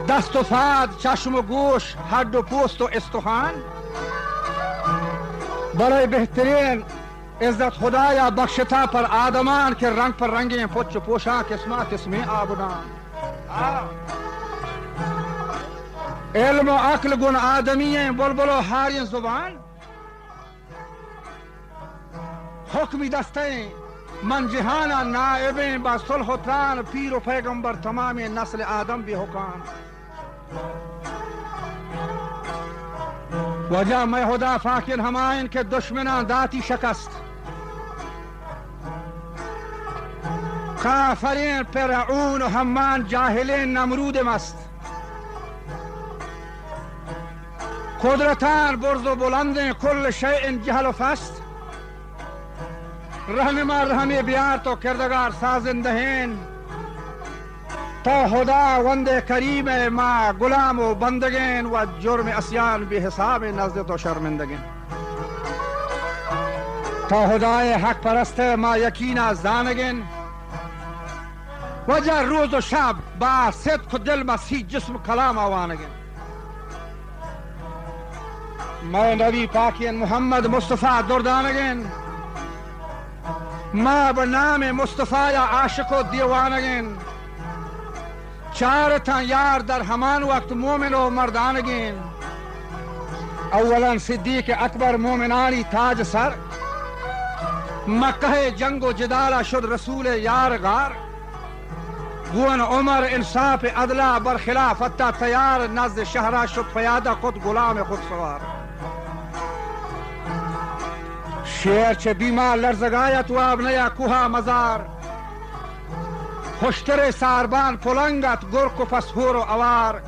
دست و فاد، چشم و گوش، ہڈ و پوست و استخوان. برای بہترین عزت خدایا بخشتا پر آدمان کے رنگ پر رنگیں پچ پوشاں قسمہ قسمیں آبدان. علم و عقل گن آدمی بلبل و ہاری زبان. حکمی دستیں من جہانا نائبیں با صلح و تران پیر و پیغمبر تمام نسل آدم بھی حکام. وجہ میں خدا فاکر ہمائن کے دشمنان داتی شکست. کافرین فرعون و حمان جاہلین نمرود مست. قدرتان برز و بلندیں کل شیء جہل و فست. رہنما رحمی بیار تو کردگار سازندہین. تو خدا وند کریم ما غلام و بندگین و جرم اسیان بے حساب نزد تو شرمندگین. تو خدای حق پرست ما یقینا زانگین. وجہ روز و شب با صدق دل مسیح جسم کلام آوانگین. میں نبی پاکین محمد مصطفیٰ دردانگین. ما بنام مصطفیٰ عاشق و دیوانگین. چار تھا یار در ہمان وقت مومن و مردانگین. اولا صدیق اکبر مومنانی تاج سر. مکہ جنگ و جدالہ شد رسول یار غار. گون عمر انصاف عدلہ برخلافت تیار نزد شہرہ شد پیادہ خود غلام خود سوار. شیر چه بیما لرزگایت و اب نیا کوها مزار. خوشتر ساربان پلنگت گرک و پسهور و اوار.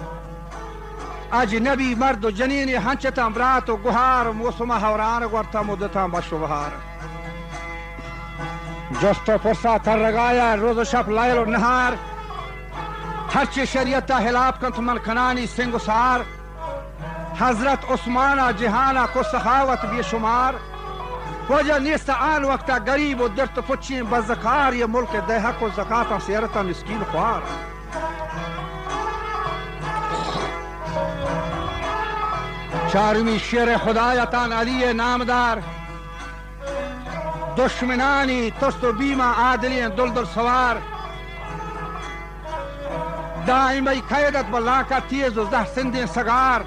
اجنبی مرد و جنین هنچتم برات و گوهار. موسم هوران گورتا مدتم بش و بهار. جست و پرسا ترگایا روز و شب لیل و نهار. ہرچی شریعتا حلاب کنت من کنانی سنگ و سار. حضرت عثمانہ جہانہ کو سخاوت بے شمار. وجہ نیست آن وقتا غریب و درت پچین بزکار. یہ ملک دہک و زکاة سیرتا مسکین خوار. چارمی شیر خدایتان علی نامدار. دشمنانی تست و بیما عادلین دلدل سوار. دائمی قیدت بلاکا تیز و زہ سندین سگار.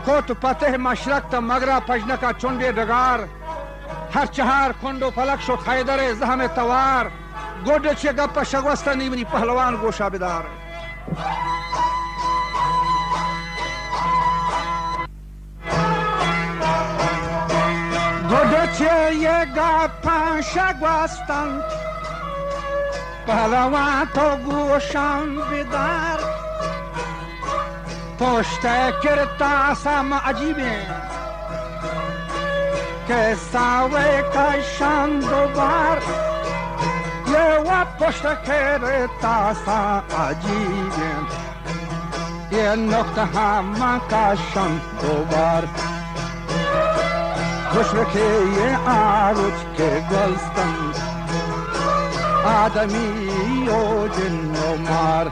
کوت پتہ مشرق تا مغرب پجنکا چنڈے ڈگار. ہر چہار کنڈو پلک شد خیدر زہم توار. گوڈ چھ گپ شگوستا نیمنی پہلوان گوشا بدار. گوڈ چھ یہ گپ شگوستن پہلوان تو گوشم بدار. پشت کرتا سم عجیبیں کہ ساوے کا شان دوبار. یہ وہ پشت کرتا سا عجیبیں یہ نقطہ ہم کا شان دوبار. خوش رکھے یہ آرج کے گلستن آدمی و جن و مار.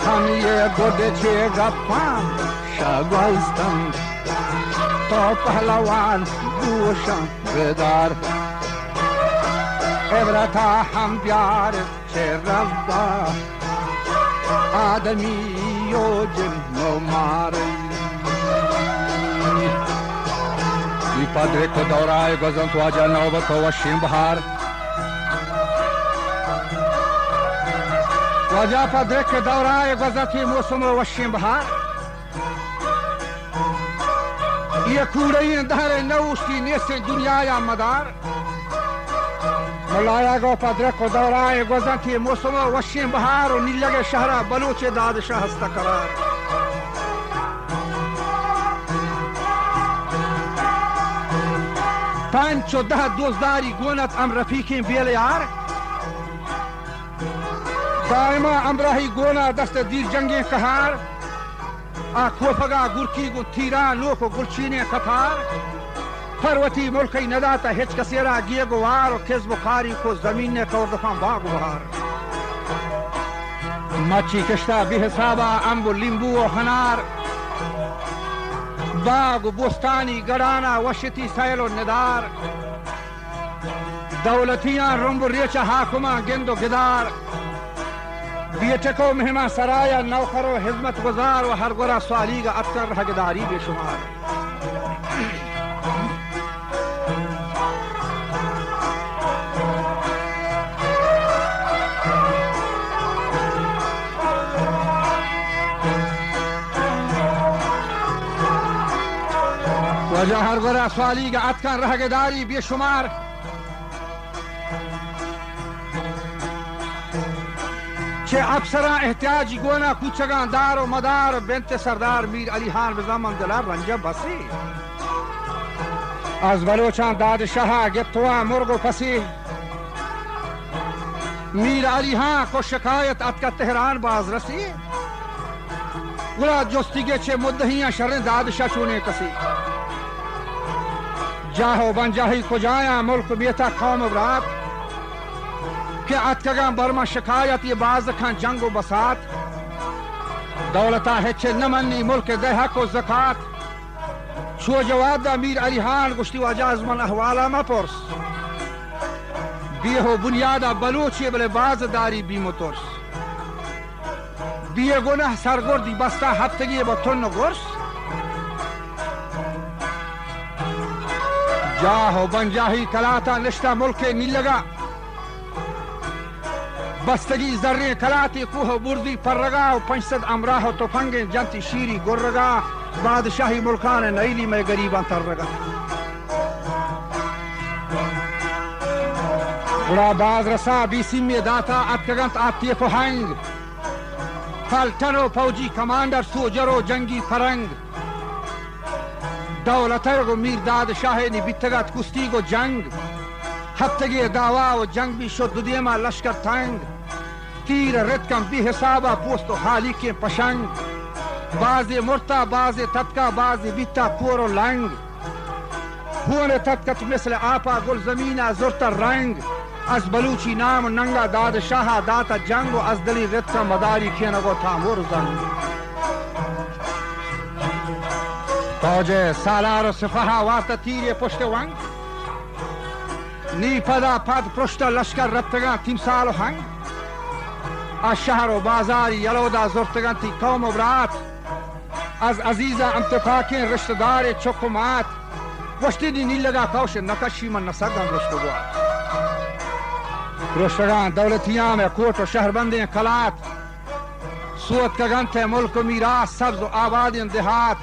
ہم یہ گوڈ چھ گپاں شگوستن تو پہلوان گوشاں بیدار. عبرتا ہم پیار چھ ربا آدمی و جن و مار. ای پادر کو دورائے گزن تو آجا نوبت و وشین بہار. وجہ پادر کے دورائے گزن تھی موسم و وشین بہار. یہ کوڑین دہر نوشتی نیسے دنیا یا مدار. ملایا گو پادر کو دورائے گزن تھی موسم و وشین بہار. و نیلگ شہرہ بلوچ دادشاہ ہستا قرار. پانچ و ده دوزداری گونت ام رفیقین بیل یار. دائما امراہی گونا دست دیر جنگیں کہار. آکھوپگا گرکی گو تیران لوکو گلچینیں کپار. پروتی ملکی نداتا ہچ کسیرا گیے گوار. و کذب و خاری کو زمین نے کور دفعہ باغ بہار. مچی کشتا بی حسابا انب و لیمبو و خنار باغ و بستانی گرانا وشتی سیل و ندار دولتیاں رنب و ریچ حاکماں گند و گدار بیٹکو مہمان سرایا نوکر و حزمت گزار و ہر گرا سوالی کا اتکر حقداری بے شمار وجہ ہر گرا سوالی کا اتکر حقداری بے شمار چه افسران احتیاجی گونا کوچگان دار و مدار بنت سردار میر علی خان به زمان دلار رنجه بسی از بلوچان داد شاه گپتوان مرگ و پسی میر علی خان کو شکایت اتکا تهران باز رسی گلا جستگی چه مدهیاں شرن داد شاه چونے کسی جاہو بنجاہی کجایا ملک بیتا قوم برات کہ اتکگاں برما شکایت یہ باز کھان جنگ و بسات دولتا ہچے نمنی ملک دے حق و زکات چھو جواب دا میر علی خان گشتی واجاز من احوالا ما پرس بیہو بنیادا بلوچی بلے باز داری بیمو ترس بیہ گناہ سرگردی بستا ہفتگی بطن و گرس جاہو بنجاہی کلاتا نشتا ملک نیلگا بستگی ذرے کلاتی کوہ بردی پر رگا و 500 امراہ و تفنگیں جنتی شیری گر رگا بادشاہی ملکان نیلی میں گریباں تر رگا بڑا باز رسا بیسی میں داتا اتکگنت آتی فہنگ پلٹنو فوجی کمانڈر سوجرو جنگی فرنگ دولتر و میر داد شاہ نی بیتگت کشتی و جنگ ہفتگی دعوا و جنگ بھی شد دیما لشکر تنگ تیر رت کم بی حسابا پوست و حالی کے پشنگ باز مرتا باز تتکا باز بیتا پور و لنگ ہون تتکت مثل آپا گل زمینہ زرتا رنگ از بلوچی نام ننگا داد شاہ داتا جنگ و از دلی رت کا مداری کینگو تامور زنگ فوج سالار و سپاہ وارتا تیر پشت ونگ نی پدا پد پشت لشکر رفتگان تیمسال و ہنگ از شهر و بازاری یلودا زرتگان تی قوم و برات از عزیزا امتفاکین رشتدار چکمات وشتی دی نیل لگا کوش نکشی من نسگان رشتگوات رشتگان دولتیاں میں کوٹ و شہر بندیں کلات سوت کگن تے ملک و میراث سبز و آبادین دیہات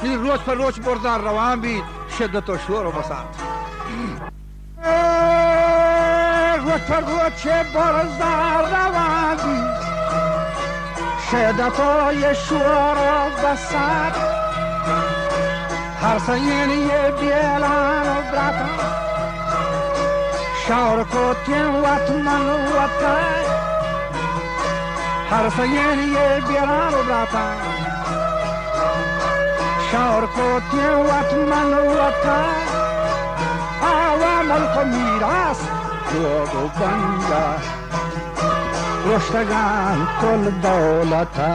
روز پر روز بردار روان بھی شدت و شور و بسات روز پر روز چه بردار روان بھی شدت و شور و بسات ہر سینی بیلان و براتا شور کو تین وطن وطن ہر سینی بیلان و براتا شور کو تین وطن وطن آوامل کو میراث روگ و بنجا رشتگان کل دولتا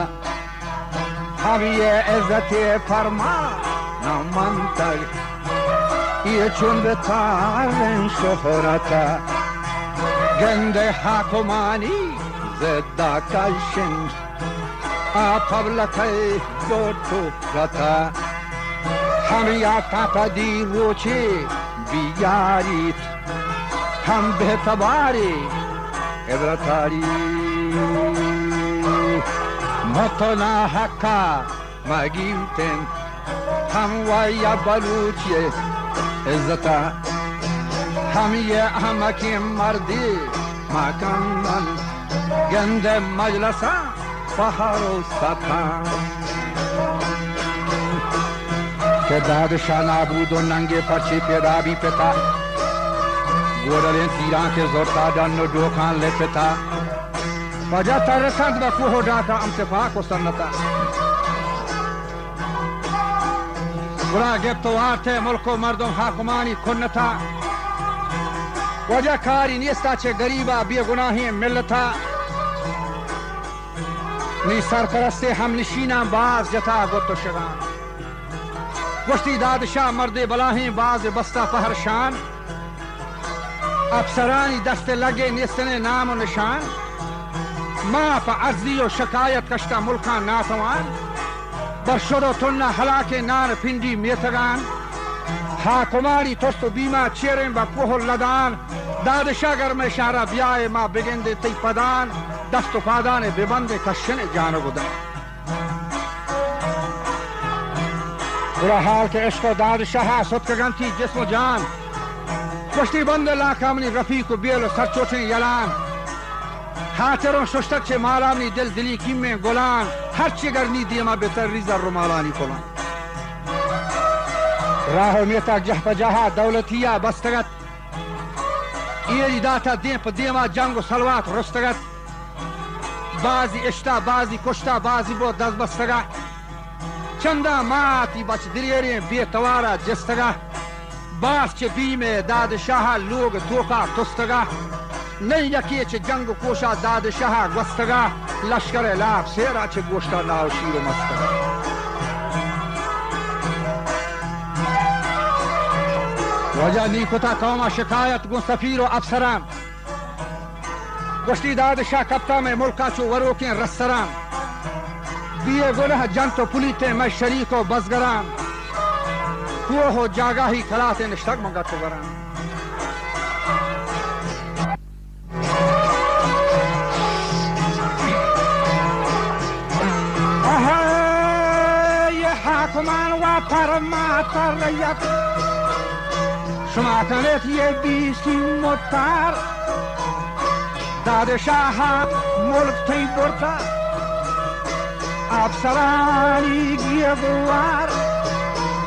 ہم یہ عزت فرما نمانتگ یہ چون بتارن شهرتا گند حاکمانی زدہ کشن آپبلکی دوتو رتا ہم یا تاپدی روچے بیاریت ہم بہتباری عبرتاری متنا حقا مگیمتن ہم ویا بلوچی عزتا ہم یہ احمقی مردی مکمن گند مجلسا فخر و ستا کہ دادشاہ نابود و ننگے پرچی پیدا بھی پتا گورلین تیران کے زورتا ڈن و ڈوکان لے پتا وجہ ترسند بکوہ ڈاکا امتفاق و سنتا برا گفتوار تھے ملک و مردم حاکمانی کنتا وجہ کاری نیستا چھے گریبا بے گناہی ملتا نی سرپرست ہم نشیناں باز جتا گت و شگان گشتی دادشاہ مرد بلاہیں باز بستہ پہر شان افسرانی دست لگے نیستنے نام و نشان ما پا عرضی و شکایت کشتا ملکان ناتوان برشد و تنہ ہلاک نان پنڈی میتگان حاکمانی توست و بیما چیریں با کوہ لدان دادشاہ گر میں شارہ بیائے ما بگندے تی پدان دست و پادان ببندے کشن جانو گدن برا حال کے عشق و دادشاہ صدقگن تھی جسم و جان کشتی بند لاکامنی رفیق و بیل و سرچوٹیں یلان خاطروں ششتک چے مالامنی دل دلی کیمیں گلان ہر چگرنی دیما بہتر ریزر رو مالانی کلان راہو میتا جہ پجاہا دولتیا بستگت ایری داتا دیم پا دیما جنگ و سلوات رستگت بازی اشتا بازی کشتا بازی بود دست بستگا چندہ ماتی بچ دلیریں بے توارا جستگا باس چے بیم دادشاہ لوگ توکا تستگا نہیں یکی چے جنگ کوشا دادشاہ گستگا لشکر لاب سیرا چے گوشتا ناو شیر و مستگا وجہ نیکتا قوما شکایت گن سفیر و افسران گشتی دادشاہ کپتا میں ملکا چو وروکیں رسران بیے گنہ جنت و پلیتے میں شریک و بزگران کوہ و جاگاہی کلاتے نشتگ منگا تو بران یہ حاکمان و پرمات ریت شما کنیت یہ بیسی متار دادشاہ ملک تھی برتا افسرانی گیگوار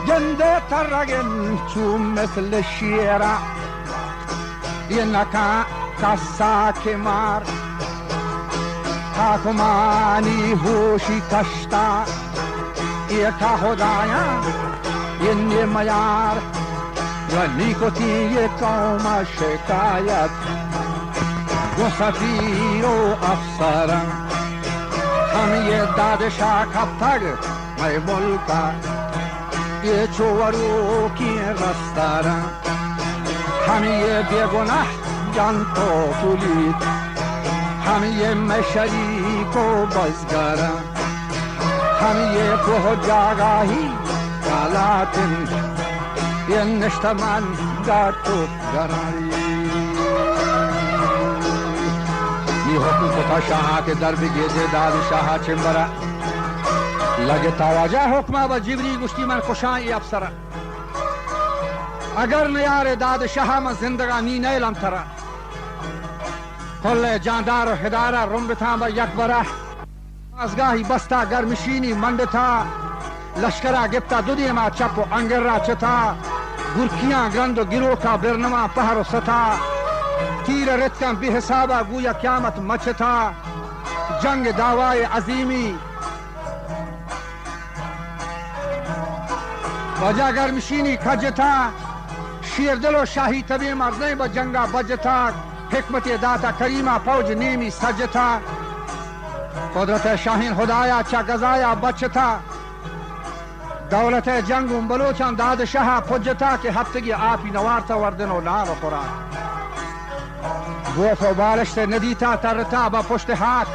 جندے ترگن چو مثل شیرہ یہ نکا کسا کے مار حاکمانی ہوشی کشتا یہ کا خدایا یہ میار ونی کو تھی یہ قوم شکایت وہ سفیر و افسران ہم یہ دادشاہ کب تک میں ملکا یہ چورو کی رستاران ہم یہ بے گناہ جانتو پولیت ہم یہ میں شریک و بزگران ہم یہ کوہ جاگاہی کالاتن یہ نشتمان گاتو گرانی یہ حکم کتا شاہا کے در بگیزے دادشاہا چمبرا لگے تاواجہ حکمہ با جبری گشتی من خوشاں ای افسرا اگر نیار دادشاہا من زندگانی نیلم ترا کل جاندار و ہدارہ رنبتاں با یک برا ازگاہی بستا گرمشینی مندتا لشکرہ گپتا دودی ما چپ و انگر را چتا گرکیاں گرند و گرو کا برنما پہر و ستا تیر رتکاں بے حسابہ گویا قیامت مچتا جنگ دعوائے عظیمی وجہ گرمشینی کھجتا شیر دل و شاہی طبی مرزیں با جنگا بجتا حکمت داتا کریمہ فوج نیمی سجتا قدرت شاہین خدایا چا گزایا بچتا دولت جنگم بلوچان دادشاہ پجتا کہ ہفتگی آپی نوارتا وردن و نان و قرآن گوف و بالشت ندیتا ترتا با پشت حاک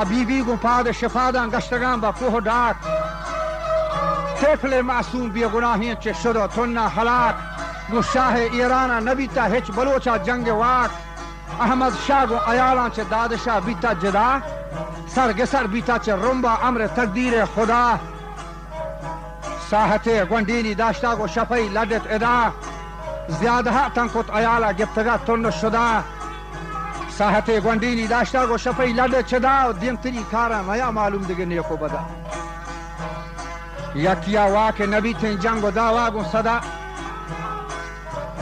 بی بی گو پاد شفادان گشتگان با کوہ ڈاک طفل معصوم بی گناہین چے شد و تنہ ہلاک گو شاہ ایرانا نبیتا ہچ بلوچا جنگ واک احمد شاہ گو ایالان چے دادشاہ بیتا جدا سرگسر بیتا چے رنبا امر تقدیر خدا ساحت گوندینی داشتا گو شفائی لدت ادا زیادہ تنکت ایالا گفتگا تن شدا ساحت گوندینی داشتا گو شفائی لدت چدا و دیم تری کارا نیا معلوم دیگه نیکو بدا یکیا واک نبی تین جنگ و داوا گو صدا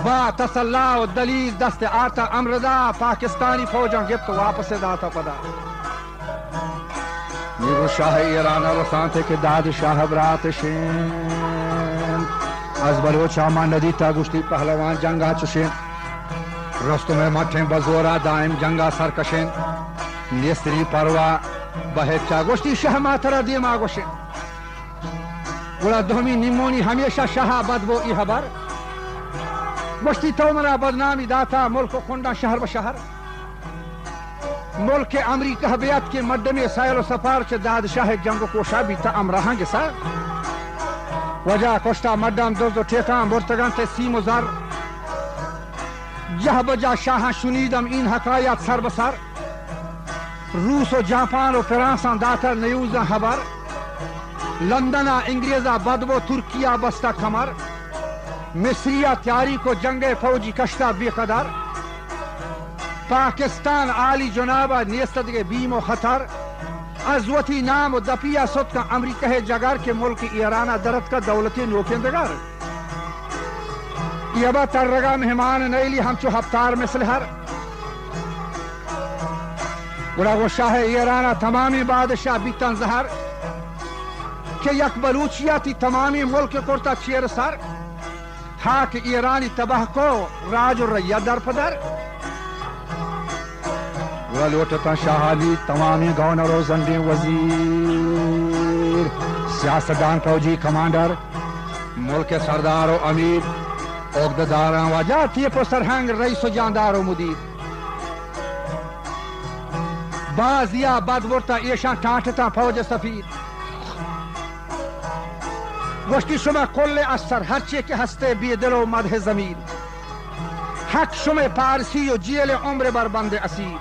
با تسلا و دلیل دست آتا امر دا پاکستانی فوجان گفت واپس داتا پدا نیگو شاہ ایران رسانتے کہ دادشاہ براتشین از بلوچا ما ندیتا گشتی پہلوان جنگا چشین رستم مٹھیں بزورا دائم جنگا سرکشین نیستری پروا بہچا گوشتی شاہ ماترا دیما گوشن گوڑا دومی نیمونی ہمیشہ شاہ بدبو ای حبر گوشتی تو مرا بدنامی داتا ملک خونڈا شہر و شہر ملک امریکہ بیعت کے مد میں سائل و سفار چھ داد شاہ جنگ کو شابی تا امرہاں گے سا وجہ کشتا مدام دوز و ٹھیکان برتگان تے سیم و زر جہ بجا شاہ شنیدم این حقایات سر بسر روس و جاپان و فرانسان داتر نیوزا خبر لندن انگریزا بدبو ترکیہ بستا کمر مصریہ تیاری کو جنگ فوجی کشتا بے قدر پاکستان عالی جنابہ نیستد کے بیم و خطر ازوتی نام و دپیا سد کا امریکہ جگر کے ملک ایرانہ درد کا دولتی نوکندگر یہ با تر رگا مہمان نیلی ہم چو ہفتار مثل ہر گوڑا وہ شاہ ایرانہ تمامی بادشاہ بیتن زہر کہ یک بلوچیاتی تمامی ملک کرتا چیر سر حاک ایرانی تباہ کو راج و ریہ در پدر ولوٹتا شاہالی تمامی گورنر و زندی وزیر سیاستدان فوجی کمانڈر ملک سردار و امیر عقدداران وجہ تیپ و سرہنگ رئیس و جاندار و مدیر باز یا بدورتا ایشان ٹانٹتا فوج سفیر گوشتی شما کل اثر ہرچے کے ہستے بی دل و مدح ضمیر حق شما پارسی و جیل عمر بر بند اسیر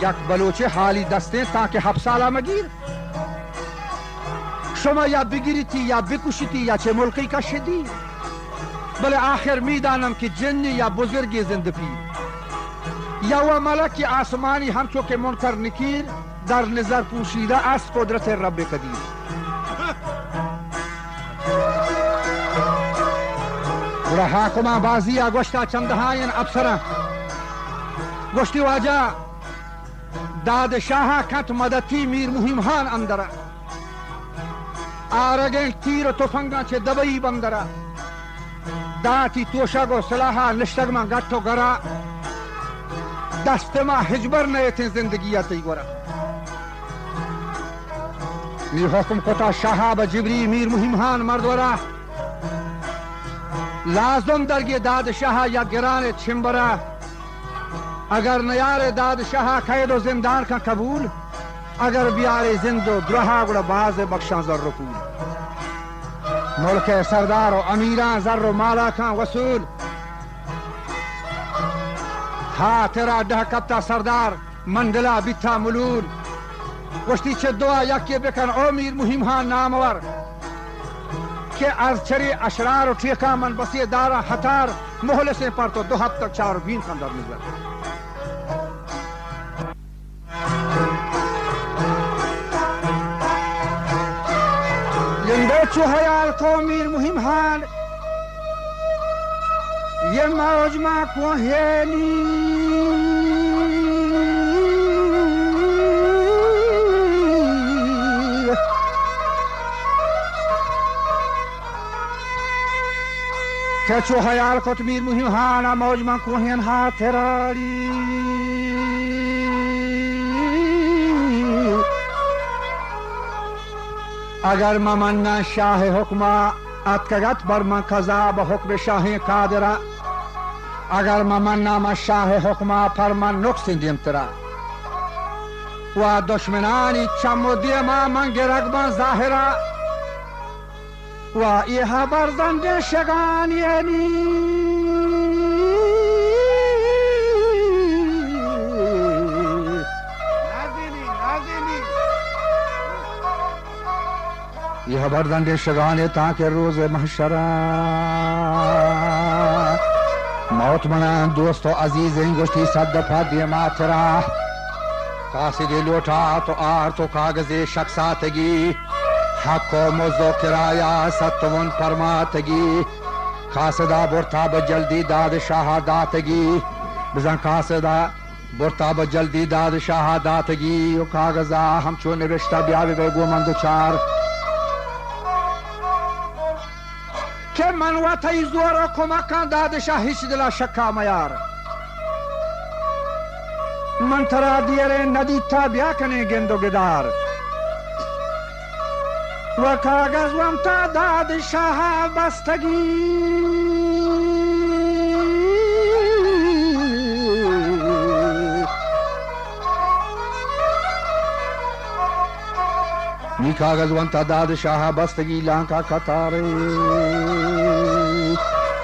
یک بلوچ حالی دستے تاکہ حبسالہ مگیر شما یا بگیریتی یا بکشتی یا چے ملکی کا شدید بلے آخر میدانم کی جنی یا بزرگی زندگی یا وہ ملک آسمانی ہم چونکہ منکر نکیر در نظر پوشیدہ اس قدرت رب قدیر رہا کما بازیا گوشتا چندہائن افسرہ گوشتی واجہ داد شاہ کت مدتی میر مہم خان اندرہ آرگین تیر و تفنگا چھ دبئی بندرہ داتی توشگ و سلاحہ نشتگ میں گٹو گرا دست ما حجبر نئے تھے زندگیاتی گورا میر حکم کتا شاہاب جبری میر مہم خان مردورا لازم درگی داد شاہ یا گران چھمبرا اگر نیار داد شاہ قید و زندان کا قبول اگر بیار زند و گرہا گڑا باز بخشاں ذر رکول ملک سردار و امیران ذر و مالا کا وصول ہاں تیرا ڈہ کتا سردار مندلا بیتھا ملول گوشتی چھ دعا یکی بکن او میر مہم خان نامور کہ از چری اشرار و ٹھیکا من بسی دارا ہتار محلسیں پر تو 2 ہفتہ 4 بین خندر نظر لندے چو حیال کو میر مہم خان یہ موجمہ کو ہیلی چو حیال کت میر مہم خان موجمہ کو ہین ہاتھ راڑی اگر ممنا شاہ حکمہ اتکگت برمن قضا بحکم شاہ قادرہ اگر ممنا ما شاہ حکمہ فرمن نقص دیمترا و دشمنانی چم و دیما من گرگبان ظاہرہ و ایہا برزند شگان یعنی یہ بردن شگانے تاکہ روز محشرہ موت منان دوست و عزیزیں گوشتی 100 دفعہ دیما ترا قاصد لوٹا تو آر تو کاغذ شخصاتگی حق و مزو کرایہ ستون فرماتگی قاصدہ برتا بجلدی داد شہاداتگی بزن قاصدہ برتا بجلدی داد شہاداتگی و کاغذہ ہم چو نوشتہ بیاوی بے گو من دوچار کہ منوطی زور و کمکان داد شاہ ہیچ دلا شکا میار منترا دیرے ندی تا بیا کنے گندو گدار و کاغذ وم تا داد شاہ بستگی نی کاغذ وم تا داد شاہ بستگی لانکا کتارے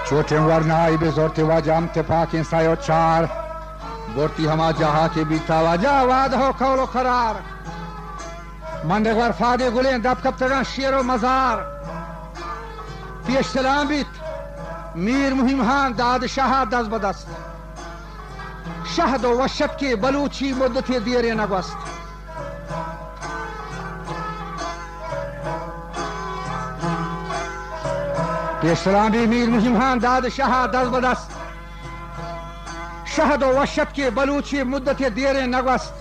چھوٹے ورنائی بے زورتے واجام تے پاکیں سایو چار بورتی ہما جہاں کے بیتا واجا واد ہو کولو قرار مندگوار فادے گلیں دب کب تگان شیر و مزار پیش سلام بیت میر مہم ہان داد شاہ دست بدست شہد و وشت کے بلوچی مدت دیرے نگوست پیش سلام بھی میر مہم ہان داد شاہ دست بدست شہد و وشت کے بلوچی مدت دیرے نگوست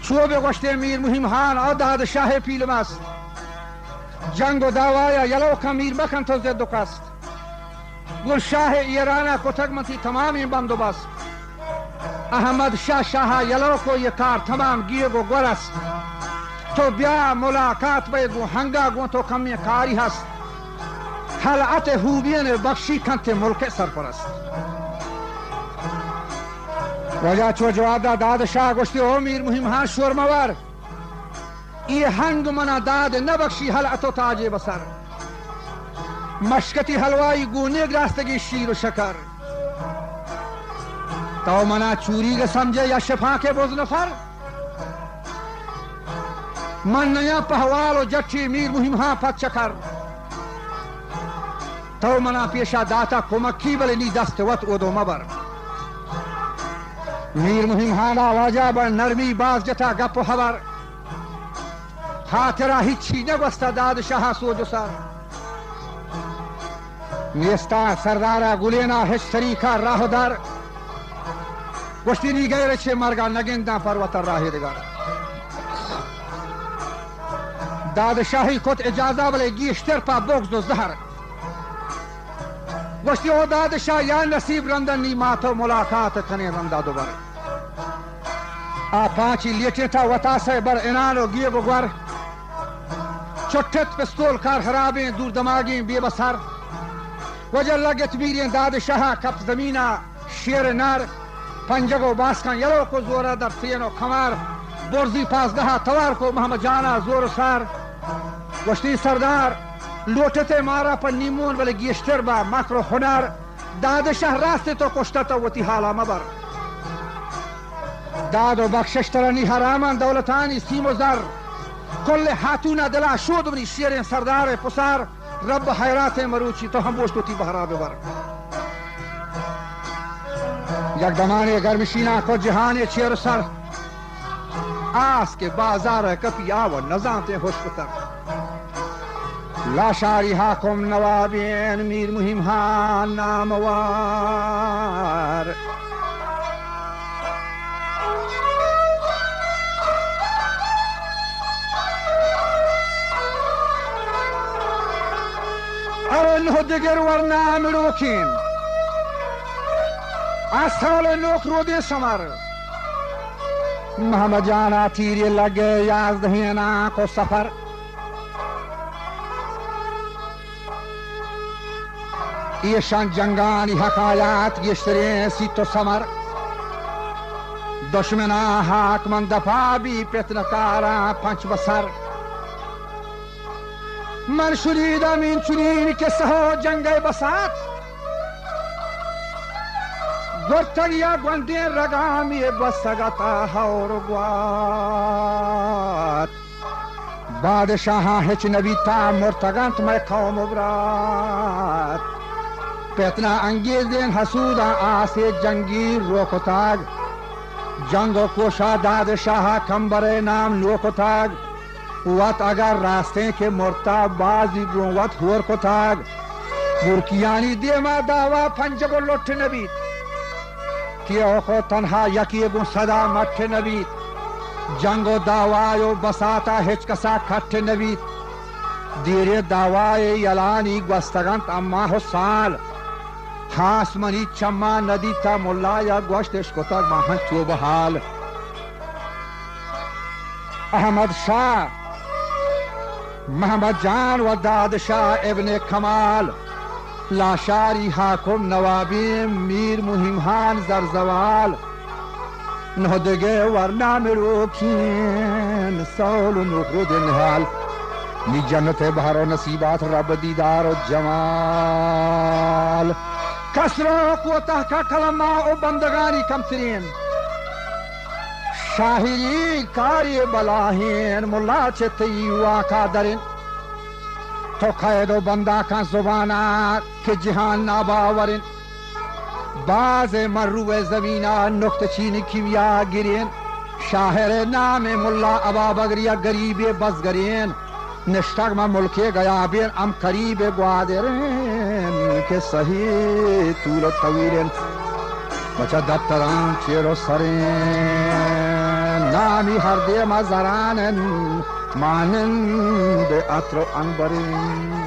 چوبے گوشتے میر مہم ہان او داد شاہ پیلمست جنگ و دعوایا یلو کا میر بکن تو زد و کست گل شاہ ایرانا کتگمتی تمامی بندوبست احمد شاہ شاہ یلو کو یہ کار تمام گیے گو گورست تو بیا ملاقات بے گو ہنگا گو تو کمی کاری ہست حلعت خوبین بخشی کنتے ملک سرپرست وجہ چو جواب داد شاہ گوشتی او میر مہم ہاں شور موار یہ ہنگ منا داد نبخشی حلعت و تاج بسر مشکتی حلوائی گونے گراستگی شیر و شکر تو منا چوری کے سمجھے یا شفا کے بوز نفر من نیا پہوال و جٹھی میر مہم ہاں پت چکر تو منا پیشا داتا کمکی بلے نی دست وط ودو مبر میر مہم ہانا واجہ بر نرمی باز جتا گپ و حبر خاطرہ ہچی نگوستا داد شاہ سوجو سر نیستا سردارہ گلینا ہچ طریقہ راہ در گوشتی نی گئے رچے مرگا نگندہ پر وطر راہ دگر داد شاہی کت اجازہ بلے گیشتر پا بغض و زہر گوشتی او داد شاہ یا نصیب رندن نی ماتو ملاقات کنے رندہ دوبر آ پانچی لیٹے تھا وطا سے بر انانو گیے گوگر چھٹت پستول کار خرابیں دور دماغیں بے بسر وجہ لگت میریں داد شاہ کپ زمینہ شیر نار پنجگو باسکان یلو کو زورا در سینو کمار برزی پاس دہا توار کو محمد جانا زور سار گوشتی سردار لوٹتے مارا پر نیمون ولی گیشتر با مکر و خنار داد شاہ راستے تو کشتا وتی حالا مبر داد و بخشش ترانی حرامان دولتانی سیم و زر کل حاتونا دلا شود بری شیر سردار پسار رب حیرات مروچی تو ہم بوشتو بہرا ببر یک دمانے گرمشینا کو جہانے چیر سر آس کے بازار کپی آو نظامتے خوش کتر لاشاری حاکم نوابین میر مہم ہان ناموار ارنه دگر ورنا مروکین اصحال نوک رو دے سمر محمد جانا تیری لگے یازدہینا کو سفر ایشان جنگانی حقایات گشترین سی تو سمر دشمنا حاک من دفا بھی پتنکارا پنچ بسر من شنیدم این چنین قصه ها جنگ بساط گرتگیا گوندین رگامی بسگتا هورگوات بادشاہ ہچ نبی تا مرتگانت میں قوم برات پیتنا انگیزین حسودا آسے جنگی روکتاگ جنگ و کوشا داد شاہ کمبر نام لوکتاگ وات اگر راستے کے مرتا بازی گروت ہور کتاگ برکیانی دیما داوا پنجگو لٹ نبی کیو کو تنہا یکی گو صدا مٹھ نبی جنگو داوایو بساتا ہچ کسا کھٹ نبی دیرے داوائے یلانی گوستگانت اما ہو سال خاص منی چما ندی تا ملا یا گوشتش کتک ماهن تو بحال احمد شاہ محمد جان و داد شاہ ابن کمال لاشاری حاکم نوابی میر مهمهان زرزوال نهدگه ورنام روکین سول نخرود نحال نی جنت بہر و نصیبات رب دیدار و جمال کسرو قوتہ کا کلمہ و بندگانی کم ترین شاہری کاری بلاہین ملا چتی واقع درین تو قید و بندہ کا زبانہ کہ جہان ناباورین باز مروع زمینہ نکت چین کیویا گرین شاہر نام ملا ابا بگریا غریب بزگرین نشتگ میں ملکے گیا بین ام قریب گوادرین کہ صحیح طول طویلین بچہ دفتران چیرو سرین نامی ہر دے مزرانن مانند عطر و عنبرین